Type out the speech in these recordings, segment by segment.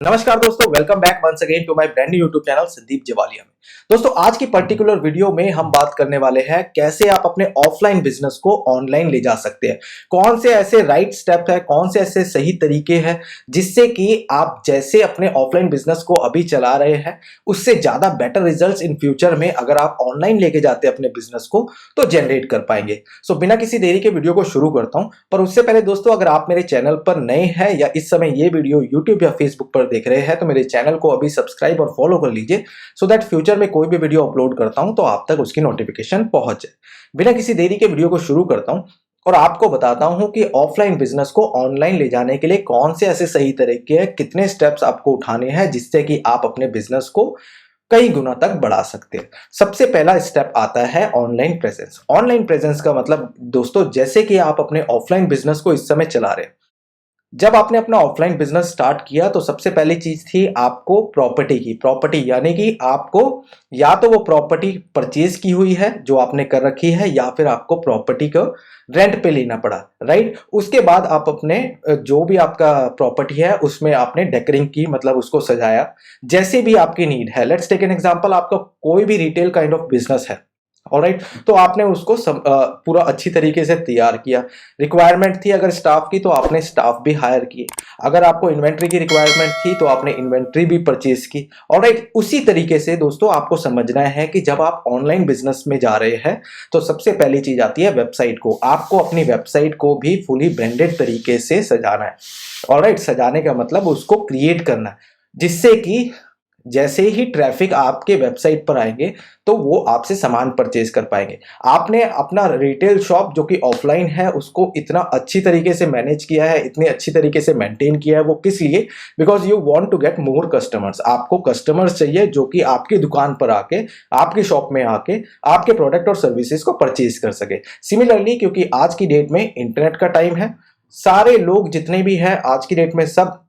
नमस्कार दोस्तों, welcome back once again to my brand new YouTube channel Sandeep Jawalia में। दोस्तों, आज की पर्टिकुलर वीडियो में हम बात करने वाले हैं कैसे आप अपने ऑफलाइन बिजनेस को ऑनलाइन ले जा सकते हैं। कौन से ऐसे राइट स्टेप है, कौन से ऐसे सही तरीके हैं जिससे कि आप जैसे अपने ऑफलाइन बिजनेस को अभी चला रहे हैं उससे ज्यादा बेटर रिजल्ट्स इन फ्यूचर में अगर आप ऑनलाइन लेके जाते हैं अपने बिजनेस को तो जनरेट कर पाएंगे। सो बिना किसी देरी के वीडियो को शुरू करता हूं, पर उससे पहले दोस्तों, अगर आप मेरे चैनल पर नए हैं या इस समय ये वीडियो यूट्यूब या फेसबुक पर देख रहे हैं तो मेरे चैनल को अभी सब्सक्राइब और फॉलो कर लीजिए सो दैट फ्यूचर में कोई भी वीडियो अपलोड करता हूं तो आप तक उसकी नोटिफिकेशन पहुंच जाए। बिना किसी देरी के वीडियो को शुरू करता हूं और आपको बताता हूं कि ऑफलाइन बिजनेस को ऑनलाइन ले जाने के लिए कौन से ऐसे सही तरीके हैं, कितने स्टेप्स आपको उठाने हैं जिससे कि आप अपने बिजनेस को कई गुना तक बढ़ा सकते हैं। सबसे पहला स्टेप आता है ऑनलाइन प्रेजेंस। ऑनलाइन प्रेजेंस का मतलब दोस्तों, जैसे कि आप अपने ऑफलाइन बिजनेस को इस समय चला रहे हैं, जब आपने अपना ऑफलाइन बिजनेस स्टार्ट किया तो सबसे पहली चीज थी आपको प्रॉपर्टी की। प्रॉपर्टी यानी कि आपको या तो वो प्रॉपर्टी परचेज की हुई है जो आपने कर रखी है या फिर आपको प्रॉपर्टी को रेंट पे लेना पड़ा, राइट। उसके बाद आप अपने जो भी आपका प्रॉपर्टी है उसमें आपने डेकोरिंग की, मतलब उसको सजाया जैसे भी आपकी नीड है। लेट्स टेक एन एग्जांपल, आपका कोई भी रिटेल काइंड ऑफ बिजनेस है, ऑलराइट, तो आपने उसको पूरा अच्छी तरीके से तैयार किया। रिक्वायरमेंट थी अगर स्टाफ की तो आपने स्टाफ भी हायर किए। अगर आपको इन्वेंट्री की रिक्वायरमेंट थी तो आपने इन्वेंट्री भी परचेज की, ऑलराइट। उसी तरीके से दोस्तों आपको समझना है कि जब आप ऑनलाइन बिजनेस में जा रहे हैं तो सबसे पहली चीज आती है वेबसाइट को। आपको अपनी वेबसाइट को भी फुली ब्रांडेड तरीके से सजाना है, ऑलराइट। सजाने का मतलब उसको क्रिएट करना है जिससे कि जैसे ही ट्रैफिक आपके वेबसाइट पर आएंगे तो वो आपसे सामान परचेज कर पाएंगे। आपने अपना रिटेल शॉप जो कि ऑफलाइन है उसको इतना अच्छी तरीके से मैनेज किया है, इतनी अच्छी तरीके से मेंटेन किया है, वो किस लिए? Because you want to get more customers. आपको कस्टमर्स चाहिए जो कि आपकी दुकान पर आके, आपकी शॉप में आके आपके प्रोडक्ट और सर्विसेज को परचेज कर सके। सिमिलरली, क्योंकि आज की डेट में इंटरनेट का टाइम है, सारे लोग जितने भी हैं आज की डेट में सब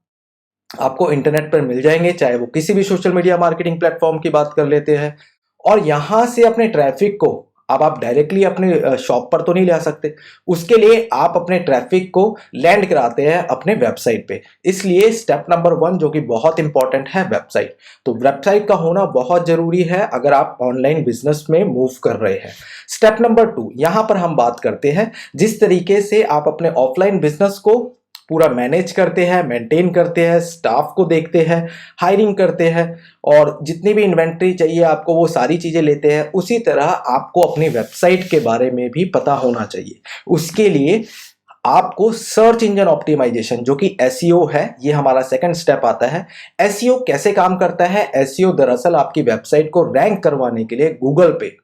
आपको इंटरनेट पर मिल जाएंगे, चाहे वो किसी भी सोशल मीडिया मार्केटिंग प्लेटफॉर्म की बात कर लेते हैं। और यहां से अपने ट्रैफिक को अब आप डायरेक्टली अपने शॉप पर तो नहीं ले सकते, उसके लिए आप अपने ट्रैफिक को लैंड कराते हैं अपने वेबसाइट पे। इसलिए स्टेप नंबर 1 जो कि बहुत इंपॉर्टेंट है, वेबसाइट। तो वेबसाइट का होना बहुत जरूरी है अगर आप ऑनलाइन बिजनेस में मूव कर रहे हैं। स्टेप नंबर 2, यहां पर हम बात करते हैं जिस तरीके से आप अपने ऑफलाइन बिजनेस को पूरा मैनेज करते हैं, मेंटेन करते हैं, स्टाफ को देखते हैं, हायरिंग करते हैं और जितनी भी इन्वेंट्री चाहिए आपको वो सारी चीजें लेते हैं। उसी तरह आपको अपनी वेबसाइट के बारे में भी पता होना चाहिए। उसके लिए आपको सर्च इंजन ऑप्टिमाइजेशन जो कि एसईओ है, ये हमारा सेकंड स्टेप आता है। एसईओ कैसे काम करता है? एसईओ दरअसल आपकी वेबसाइट को रैंक करवाने के लिए गूगल पे,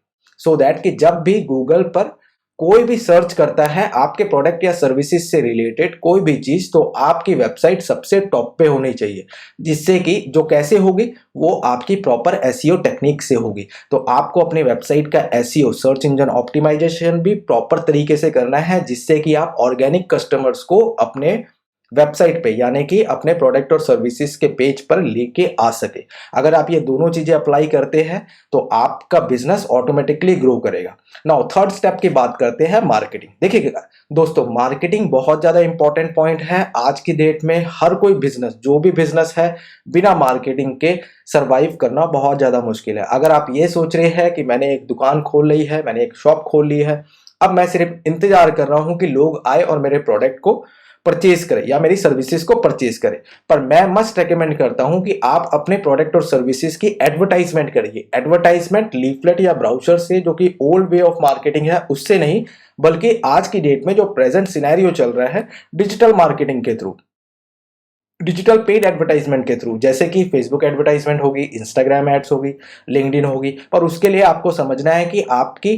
सो दैट कि जब भी गूगल पर कोई भी सर्च करता है आपके प्रोडक्ट या सर्विसेज से रिलेटेड कोई भी चीज, तो आपकी वेबसाइट सबसे टॉप पे होनी चाहिए। जिससे कि जो कैसे होगी, वो आपकी प्रॉपर एसईओ टेक्निक से होगी। तो आपको अपने वेबसाइट का एसईओ, सर्च इंजन ऑप्टिमाइजेशन भी प्रॉपर तरीके से करना है जिससे कि आप ऑर्गेनिक कस्टमर्स को अपने वेबसाइट पे यानी कि अपने प्रोडक्ट और सर्विसेज के पेज पर लेके आ सके। अगर आप ये दोनों चीजें अप्लाई करते हैं तो आपका बिजनेस ऑटोमेटिकली ग्रो करेगा। नाउ थर्ड स्टेप की बात करते हैं, मार्केटिंग। देखिएगा दोस्तों, मार्केटिंग बहुत ज्यादा इंपॉर्टेंट पॉइंट है। आज की डेट में हर कोई बिजनेस, जो भी बिजनेस है, बिना मार्केटिंग के सर्वाइव करना बहुत ज्यादा मुश्किल है। अगर आप ये सोच रहे हैं कि मैंने एक दुकान खोल ली है, मैंने एक शॉप खोल ली है, अब मैं सिर्फ इंतजार कर रहा हूं कि लोग आए और मेरे प्रोडक्ट को परचेज करें या मेरी सर्विसेज को परचेज करें, पर मैं मस्ट रेकमेंड करता हूं कि आप अपने प्रोडक्ट और सर्विसेज की एडवर्टाइजमेंट करिए। एडवर्टाइजमेंट लीफलेट या ब्राउचर से, जो कि ओल्ड वे ऑफ मार्केटिंग है, उससे नहीं, बल्कि आज की डेट में जो प्रेजेंट सिनेरियो चल रहा है, डिजिटल मार्केटिंग के थ्रू, डिजिटल पेड एडवर्टाइजमेंट के थ्रू, जैसे कि फेसबुक एडवर्टाइजमेंट होगी, इंस्टाग्राम एड्स होगी, लिंक्डइन होगी। पर उसके लिए आपको समझना है कि आपकी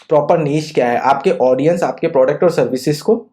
प्रॉपर नीश क्या है, आपके ऑडियंस आपके प्रोडक्ट और सर्विसेज को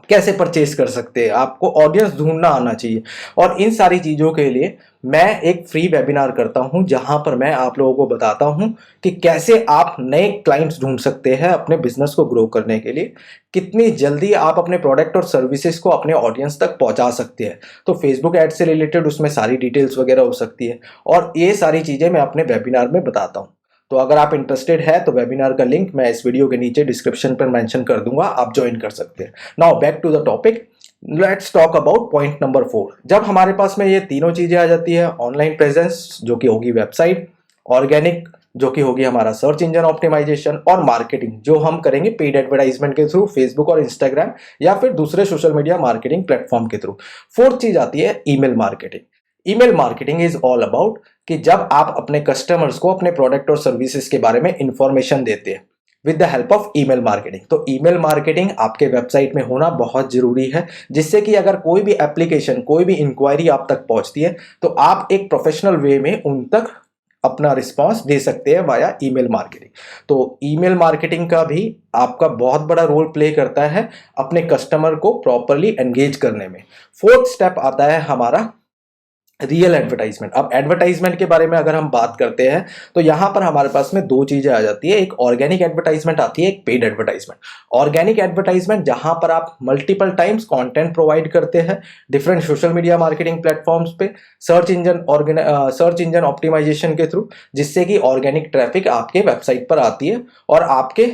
कैसे परचेज कर सकते हैं, आपको ऑडियंस ढूंढना आना चाहिए। और इन सारी चीजों के लिए मैं एक फ्री वेबिनार करता हूं जहां पर मैं आप लोगों को बताता हूं कि कैसे आप नए क्लाइंट्स ढूंढ सकते हैं अपने बिजनेस को ग्रो करने के लिए, कितनी जल्दी आप अपने प्रोडक्ट और सर्विसेज को अपने ऑडियंस तक पहुंचा सकते हैं। तो फेसबुक एड से रिलेटेड उसमें सारी डिटेल्स वगैरह हो सकती है और ये सारी चीजें मैं अपने वेबिनार में बताता हूं। तो अगर आप इंटरेस्टेड है तो वेबिनार का लिंक मैं इस वीडियो के नीचे डिस्क्रिप्शन पर मेंशन कर दूंगा, आप ज्वाइन कर सकते हैं। Now back to the topic. Let's talk about point number 4। जब हमारे पास में ये तीनों चीजें आ जाती है, ऑनलाइन प्रेजेंस जो कि होगी वेबसाइट, ऑर्गेनिक जो कि होगी हमारा सर्च इंजन ऑप्टिमाइजेशन, और मार्केटिंग जो हम करेंगे पेड एडवर्टाइजमेंट के थ्रू फेसबुक और इंस्टाग्राम या फिर दूसरे सोशल मीडिया मार्केटिंग प्लेटफॉर्म के थ्रू। फोर्थ चीज आती है email marketing. Email marketing is all about कि जब आप अपने कस्टमर्स को अपने प्रोडक्ट और सर्विसेज के बारे में इंफॉर्मेशन देते हैं with the help of email marketing. तो ईमेल मार्केटिंग आपके वेबसाइट में होना बहुत जरूरी है, जिससे कि अगर कोई भी एप्लीकेशन, कोई भी इंक्वायरी आप तक पहुंचती है तो आप एक प्रोफेशनल वे में उन तक अपना रिस्पांस दे सकते हैं वाया ईमेल मार्केटिंग। तो ईमेल मार्केटिंग का भी आपका बहुत बड़ा रोल प्ले करता है अपने कस्टमर को प्रॉपरली एंगेज करने में। फोर्थ स्टेप आता है हमारा रियल एडवर्टाइजमेंट। अब एडवर्टाइजमेंट के बारे में अगर हम बात करते हैं तो यहां पर हमारे पास में दो चीजें आ जाती है, एक ऑर्गेनिक एडवर्टाइजमेंट आती है, एक पेड एडवर्टाइजमेंट। ऑर्गेनिक एडवर्टाइजमेंट जहां पर आप मल्टीपल टाइम्स कंटेंट प्रोवाइड करते हैं different social media marketing platforms पे सर्च इंजन ऑप्टिमाइजेशन के थ्रू, जिससे कि ऑर्गेनिक ट्रैफिक आपके वेबसाइट पर आती है और आपके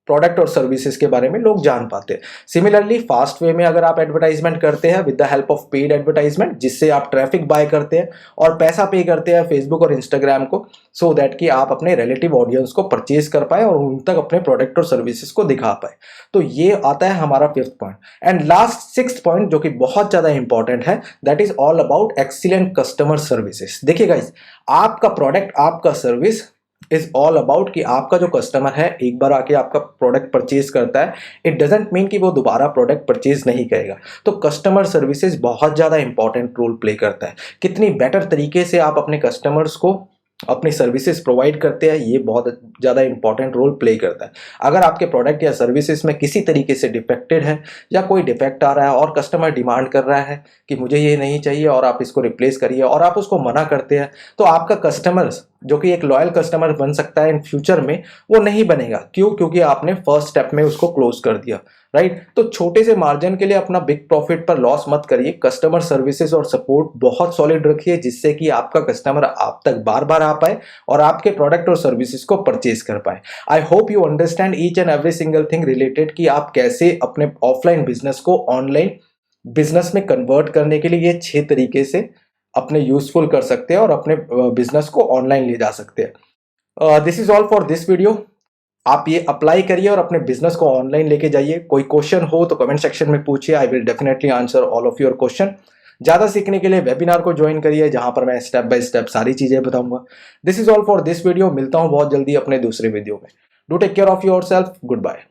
प्रोडक्ट और सर्विसेज के बारे में लोग जान पाते हैं। सिमिलरली फास्ट वे में अगर आप एडवर्टाइजमेंट करते हैं with the help of paid advertisement, जिससे आप ट्रैफिक बाय करते हैं और पैसा पे करते हैं फेसबुक और इंस्टाग्राम को, सो दैट कि आप अपने रिलेटिव ऑडियंस को परचेज कर पाए और उन तक अपने प्रोडक्ट और सर्विसेज को दिखा पाए। तो ये आता है हमारा fifth point. And last sixth point जो कि बहुत ज्यादा इंपॉर्टेंट है, that is all about excellent customer services. देखिए गाइस, आपका प्रोडक्ट, आपका सर्विस इज ऑल अबाउट कि आपका जो कस्टमर है एक बार आके आपका प्रोडक्ट परचेज करता है, इट डजेंट मीन कि वो दोबारा प्रोडक्ट परचेज नहीं करेगा। तो कस्टमर सर्विसेज बहुत ज्यादा इंपॉर्टेंट रोल प्ले करता है। कितनी बेटर तरीके से आप अपने कस्टमर्स को अपनी सर्विसेज प्रोवाइड करते हैं, ये बहुत ज़्यादा इंपॉर्टेंट रोल प्ले करता है। अगर आपके प्रोडक्ट या सर्विसेज में किसी तरीके से डिफेक्टेड है या कोई डिफेक्ट आ रहा है और कस्टमर डिमांड कर रहा है कि मुझे ये नहीं चाहिए और आप इसको रिप्लेस करिए, और आप उसको मना करते हैं, तो आपका कस्टमर्स जो कि एक लॉयल कस्टमर बन सकता है इन फ्यूचर में, वो नहीं बनेगा। क्यों? क्योंकि आपने फर्स्ट स्टेप में उसको क्लोज कर दिया, राइट। तो छोटे से मार्जिन के लिए अपना बिग प्रॉफिट पर लॉस मत करिए। कस्टमर सर्विसेज और सपोर्ट बहुत सॉलिड रखिए, जिससे कि आपका कस्टमर आप तक बार बार आ पाए और आपके प्रोडक्ट और सर्विसेज को परचेज कर पाए। I hope you understand each and every single thing related कि आप कैसे अपने ऑफलाइन बिजनेस को ऑनलाइन बिजनेस में कन्वर्ट करने के लिए ये 6 तरीके से अपने यूजफुल कर सकते हैं और अपने बिजनेस को ऑनलाइन ले जा सकते हैं। This is all for this video. आप ये अप्लाई करिए और अपने बिजनेस को ऑनलाइन लेके जाइए। कोई क्वेश्चन हो तो कमेंट सेक्शन में पूछिए, I will definitely answer all of your question. ज्यादा सीखने के लिए वेबिनार को ज्वाइन करिए, जहां पर मैं स्टेप बाय स्टेप सारी चीजें बताऊंगा। This is all for this video. मिलता हूं बहुत जल्दी अपने दूसरे वीडियो में। Do take care of yourself. Good bye.